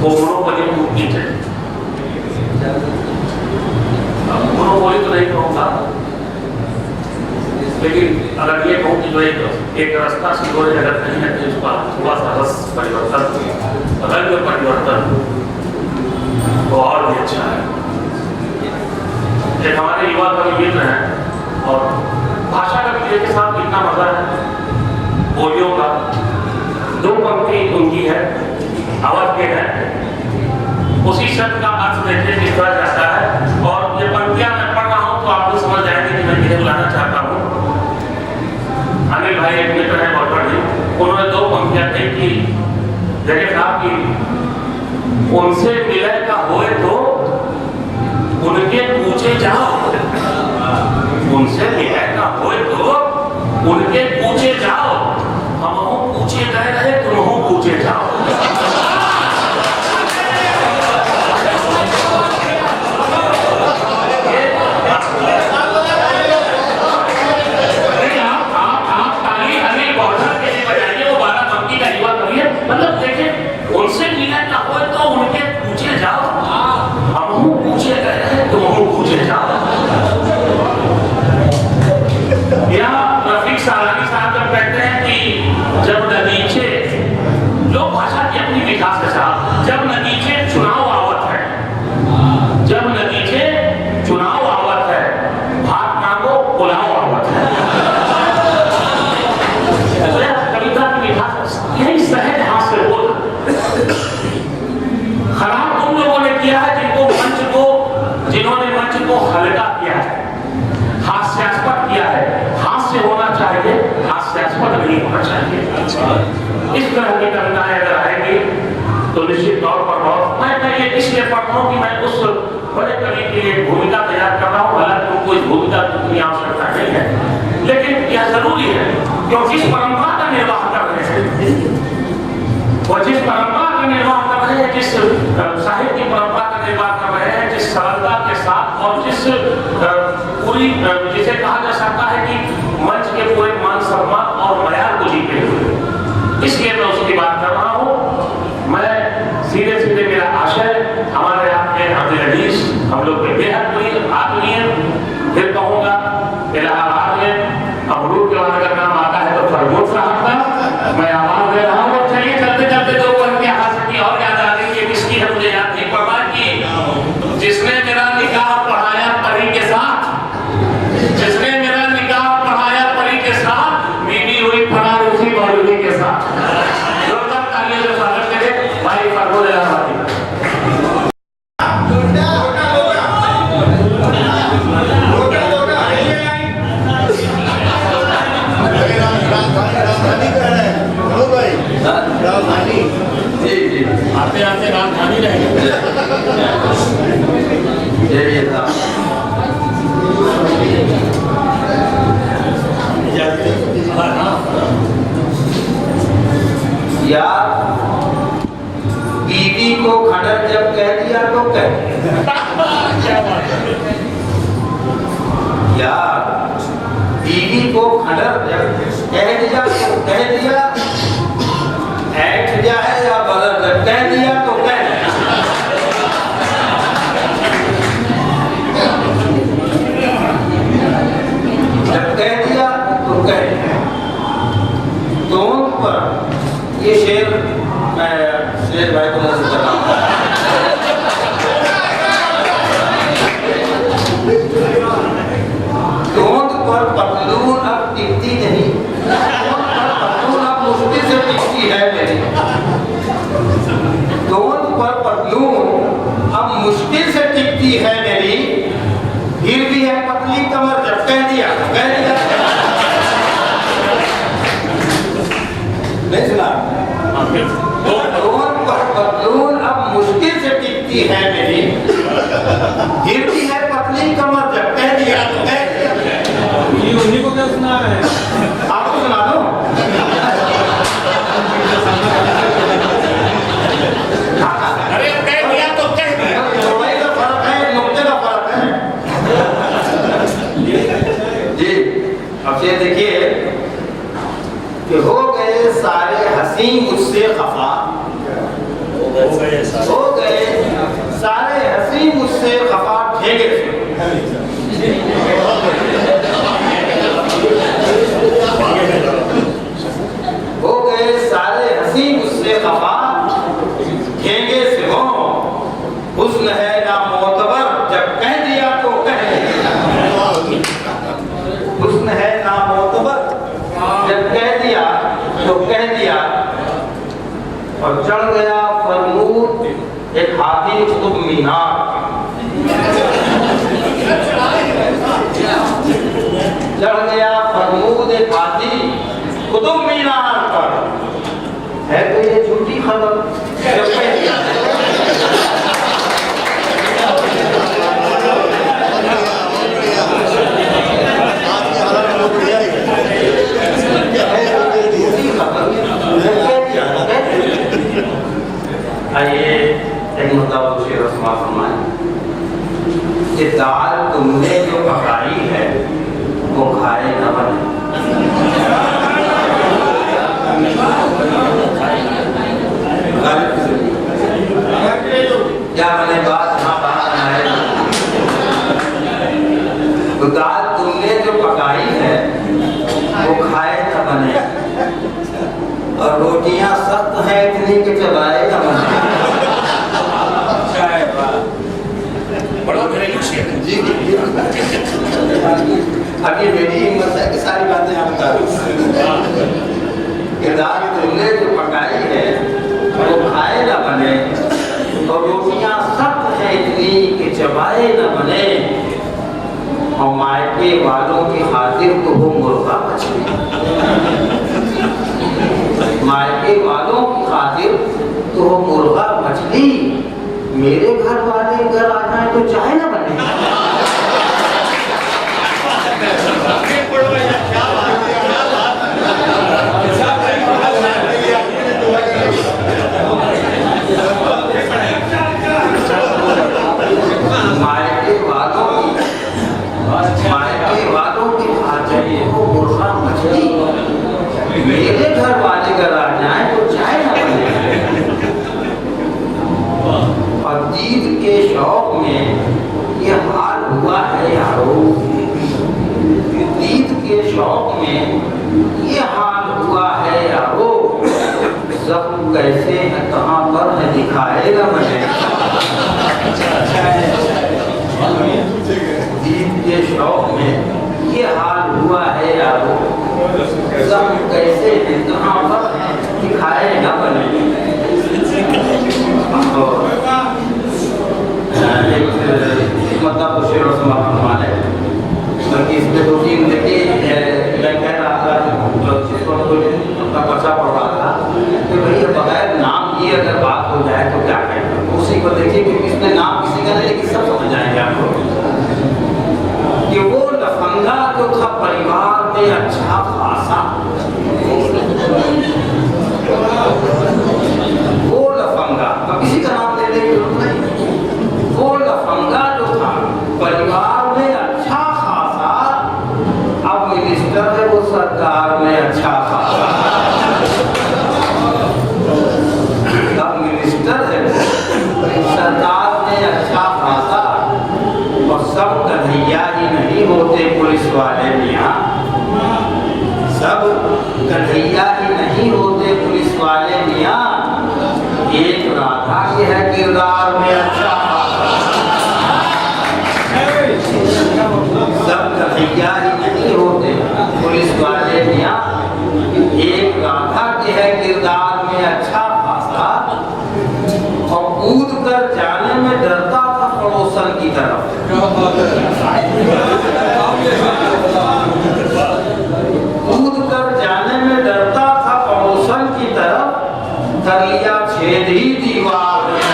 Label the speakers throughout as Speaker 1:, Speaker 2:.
Speaker 1: वो मोनोपोली टूटनी चाहिए। मोनोपोली तो नहीं कहूँगा, लेकिन अगर ये कहूँ कि जो एक रास्ता से जोड़े अगर कहीं ना कहीं उसका थोड़ा सा रस परिवर्तन, रंग परिवर्तन तो और भी अच्छा है। एक हमारे युवा कवि मित्र हैं और भाषा का के साथ इतना मजा है, बोलियों का। दो पंक्ति उनकी है, अवध के है, उसी शब्द का अर्थ देखिए किस तरह जाता है। और ये पंक्तियां मैं पढ़ रहा हूँ तो आप लोग समझ जाएंगे कि मैं किसे बुलाना चाहता हूँ। अनिल भाई एक मित्र है बहुत बड़े, उन्होंने दो पंक्तियां कही कि जगह साहब की उनसे मिले का होए तो उनके पूछे जाओ, उनसे मिले का होए तो उनके पूछे जाओ, हम पूछे गए रहे तुम पूछे जाओ। मतलब देखिए, उनसे मिलने का हो तो उनके पूछे जाओ, हम पूछे गए हैं तुम पूछे जाओ। या रफीक सालानी साहब जब कहते हैं कि जब नतीजे, लोग भाषा की अपनी विकास के साथ, जब नतीजे चुनाव आवत है, जब नतीजे चुनाव आवत है, भात मांगो पुलाव आवत है। कविता की विकास यही सहज हाथ से बोल। खराब तुम लोगों ने किया है जिन्होंने मंच को हल्का किया है, हास्यास्पद किया है। हास्य होना चाहिए, हास्यास्पद नहीं होना चाहिए। इस तरह की कविताएं अगर आएंगी तो निश्चित तौर पर बहुत, मैं ये इसलिए पढ़ता हूँ कि मैं उस बड़े कवि के लिए भूमिका तैयार कर रहा हूँ। हालांकि उनको इस भूमिका की आवश्यकता नहीं है, लेकिन यह जरूरी है क्योंकि इस परंपरा का निर्वाह कर रहे हैं, और जिस परंपरा का निर्वाह कर रहे हैं, जिस साहित्य की परंपरा का निर्वाह कर रहे हैं, जिस सरलता के साथ और जिस पूरी, जिसे कहा जा सकता है कि मंच के पूरे मान सम्मान और मर्यादा को जीते हुए, इसलिए मैं उसकी बात कर रहा हूँ। मैं सीधे सीधे मेरा आशय हमारे आपके अब्दुल अजीज हम लोग के बेहद आत्मीय, फिर कहूँगा इलाहाबाद में अमरूद के वाले का नाम आता है तो फरमूद साहब का मैं आवाज दे रहा हूँ। चलिए चलते चलते दो के हाथ की और याद आ रही है, किसकी है मुझे याद नहीं पड़ रहा कि जिसने मेरा निकाह पढ़ाया परी के साथ, जिसने मेरा निकाह पढ़ाया परी के साथ, बीवी हुई फरार उसी मौलवी के साथ। जोरदार तालियों से स्वागत करें भाई फरमूद इलाहाबादी। आते आते राजधानी रहेंगे। यार बीवी को खंडर जब कह दिया तो कह यार बीवी को खंडर जब कह दिया तो कह दिया, ऐठ जाए या बदल जब कह दिया तो कह दिया। जब कह दिया तो कह दिया। दोनों पर ये शेर मैं शेर भाई को नजर कर रहा हूँ। दोनों पर पतलून अब टिकती नहीं, पतलून अब मुश्किल से टिकती है मेरी। दोनों पर पतलून अब मुश्किल से टिकती है मेरी, फिर भी है पतली कमर जब कह दिया कह दिया। नहीं सुना? दोनों पर पतलून अब मुश्किल से टिकती है मेरी, फिर भी है पतली कमर जब कह दिया कह दिया। ये उन्हीं को क्या सुना है? आपको सुना दो। अरे कह दिया तो कह दिया, थोड़ा सा फर्क है, नुक्ते का फर्क है जी। अब ये देखिए कि हो गए सारे हसीन मुझसे खफा, हो
Speaker 2: सिमो हुस्न है ना मोतबर, जब कह दिया तो कह दिया। हुस्न है ना मोतबर, जब कह दिया तो कह दिया। और चढ़ गया फरमूद एक हाथी कुतुब मीनार, चढ़ गया फरमूद एक हाथी कुतुब मीनार पर। है तो ये झूठी खबर, जब कह दिया आइए एक मतलब शेर रस्मा फरमाए कि दाल तुमने जो पकाई है वो खाए न बने। क्या बने बात, हाँ बात है। तो दाल तुमने जो पकाई है वो खाए न बने, और रोटियां सख्त हैं इतनी कि चलाए न बने।
Speaker 1: बड़ा घरेलू शेर है
Speaker 2: जी। अब ये मेरी हिम्मत है कि सारी बातें आप बता दूं। दाल तुमने जो पकाई है वो खाए न बने, और रोटियां सख्त हैं इतनी कि चबाए न बने। और मायके वालों की खातिर तो वो मुर्गा मछली, मायके वालों की खातिर तो वो मुर्गा मछली। मेरे घर वाले घर आ जाए तो चाहे न बने। मायके वालों की खातिर वो मुर्गा मछली। मेरे घर वाले घर आ जाए तो चाहे न बने। और दीद के शौक में ये हाल हुआ है यारो, दीद के शौक में ये हाल हुआ है यारो। जख्म कैसे है कहाँ पर है दिखाएगा मुझे। दीद के शौक में ये हाल हुआ है यारो, जख्म कैसे है कहाँ पर है दिखाएगा मुझे। मतलब शेर और समापन है, बल्कि इसमें दो तीन देखिए मैं कह रहा था जिस पर कोई अपना पर्चा पढ़ रहा था कि भैया बगैर नाम की अगर बात हो जाए तो क्या कहें। उसी को देखिए कि इसमें नाम किसी का नहीं, लेकिन सब समझ जाएंगे आपको कि वो लफंगा जो था परिवार में अच्छा खासा, वो लफंगा अब किसी का नाम लेने की जरूरत नहीं। वो लफंगा जो था परिवार में अच्छा खासा, अब मिनिस्टर है वो सरकार में अच्छा खासा। अब मिनिस्टर है सरकार में अच्छा खासा, और सब कन्हैया ही नहीं होते पुलिस वाले मियाँ, सब कन्हैया ही नहीं होते पुलिस वाले मियाँ। एक राधा के है किरदार में अच्छा, सब कन्हैया ही नहीं होते पुलिस वाले मियाँ। एक राधा के है किरदार में अच्छा खासा, और कूद कर जाने में डरता था पड़ोसन की तरफ। कूद कर जाने में डरता था पड़ोसन की तरफ, कर लिया छेद ही दीवार में।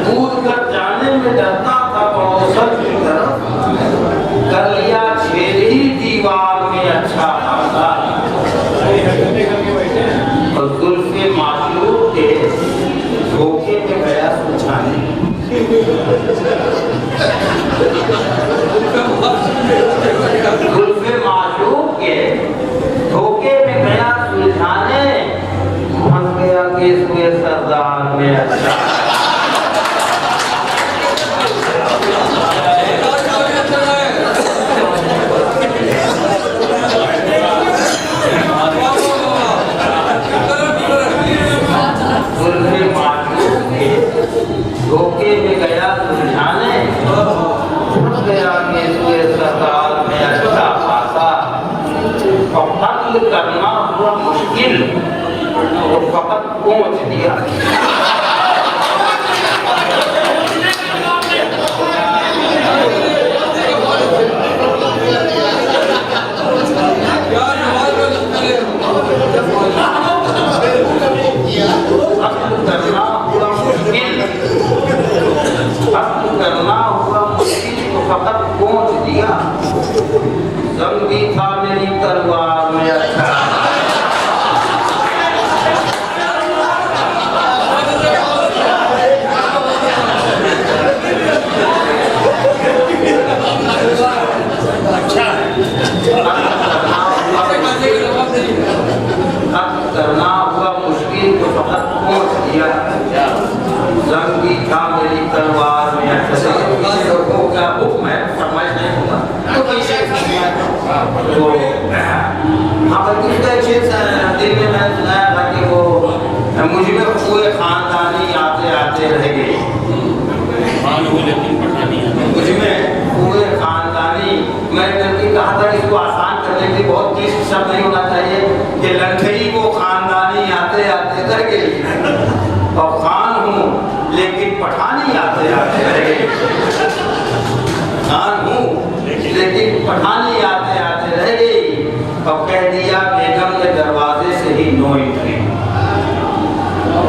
Speaker 2: कूद कर जाने में डरता था पड़ोसन की तरफ, कर लिया छेद ही दीवार में अच्छा खासा। और जुल्फ़े माशूक के धोखे में गया सुलझाने, जुल्फ़े माशूक के धोखे में गया सुलझाने, फंस गया केस हुए सरदार में अच्छा। पहुंच दिया। करना हुआ मुश्किल तो फकत पहुंच दिया। जंग भी था मेरी तलवार में अच्छा। करना हुआ मुश्किल तो फकत पहुंच दिया। जंग भी था मेरी तलवार में अच्छा। लोगों का हुक्म है, फरमाइश नहीं होगा तो कैसे तो हाँ बल्कि उसका एक शेर दिल में मैंने सुनाया था कि वो मुझ में पूरे खानदानी आते आते रह गई। मुझ में पूरे खानदानी, मैंने बल्कि कहा था कि इसको आसान करने के लिए बहुत क्लिष्ट शब्द नहीं होना चाहिए कि लंथई वो खानदानी आते आते रह गई और खान हूँ लेकिन पठानी आते आते रह गई। खान हूँ लेकिन पठानी आते आते रह गई और कह दिया बेगम ने दरवाजे से ही नो एंट्री।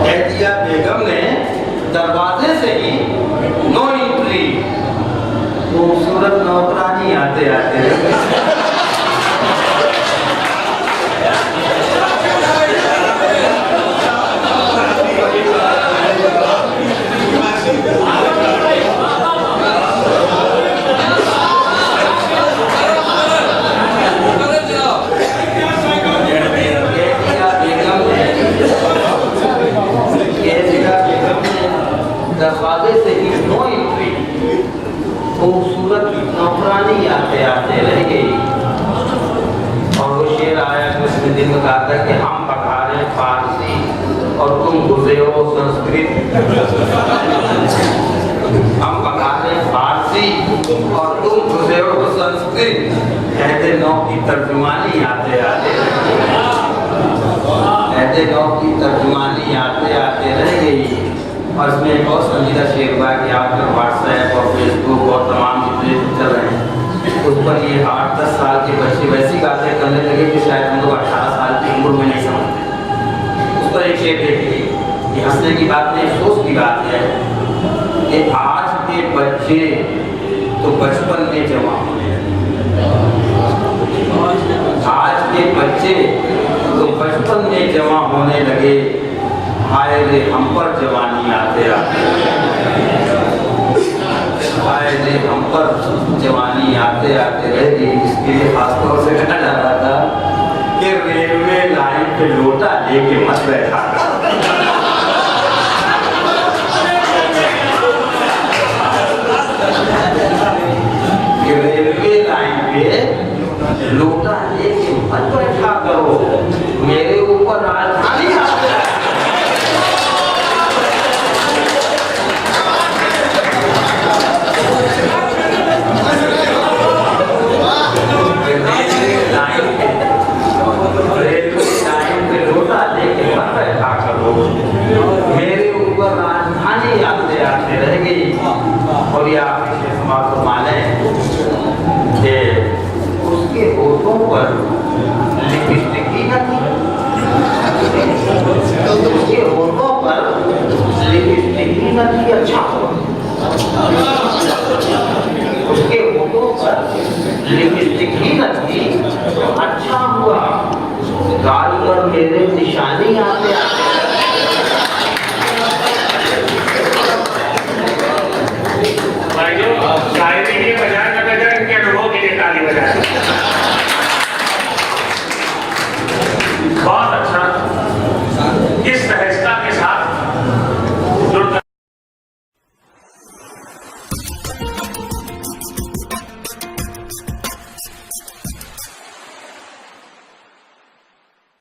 Speaker 2: कह दिया बेगम ने दरवाजे से ही नो एंट्री। खूबसूरत नौकरानी आते आते रह गई। दरवाजे से ही नो एंट्री। खूबसूरत नौकरानी आते आते रह गई। और वो शेर आया तो उसमें दिल में कहा था कि हम पकारे फारसी और तुम घुसे हो संस्कृत। हम पकारे फारसी और तुम घुसे हो संस्कृत। कहते नौ की तर्जुमानी आते आते कहते नौ की तर्जुमानी आते आते रह गई। और इसमें एक और संजीदा शेर हुआ कि आजकल व्हाट्सएप और फेसबुक और तमाम जितने चल रहे हैं उस पर ये 8-10 साल के बच्चे वैसी बातें करने लगे कि शायद हम लोग 18 साल की उम्र में नहीं समझते। उस पर एक शेर देखिए, ये हंसने की बात नहीं, अफसोस की बात है कि आज के बच्चे तो बचपन में जमा होने लगे। आज के बच्चे तो बचपन में जमा होने लगे। हाय रे हम पर जवानी आते आते, हाय रे हम पर जवानी आते आते रह गई। इसके लिए खासतौर से कहा जा रहा था कि रेलवे लाइन पे लोटा लेके मत बैठा। रेलवे लाइन पे लोटा लेके मत बैठा करो, मेरे ऊपर राजधानी आते है। रेलवे लाइन पे लोटा लेके मत बैठा करो, मेरे ऊपर राजधानी आते आते रह गई। और ये आप माने कि उसके होठों पर लिपस्टिक ही न थी। उसके होठों पर लिपस्टिक ही न थी। अच्छा हुआ उसके होठों पर लिपस्टिक ही न थी। अच्छा हुआ गाल पर मेरे निशानी आते आते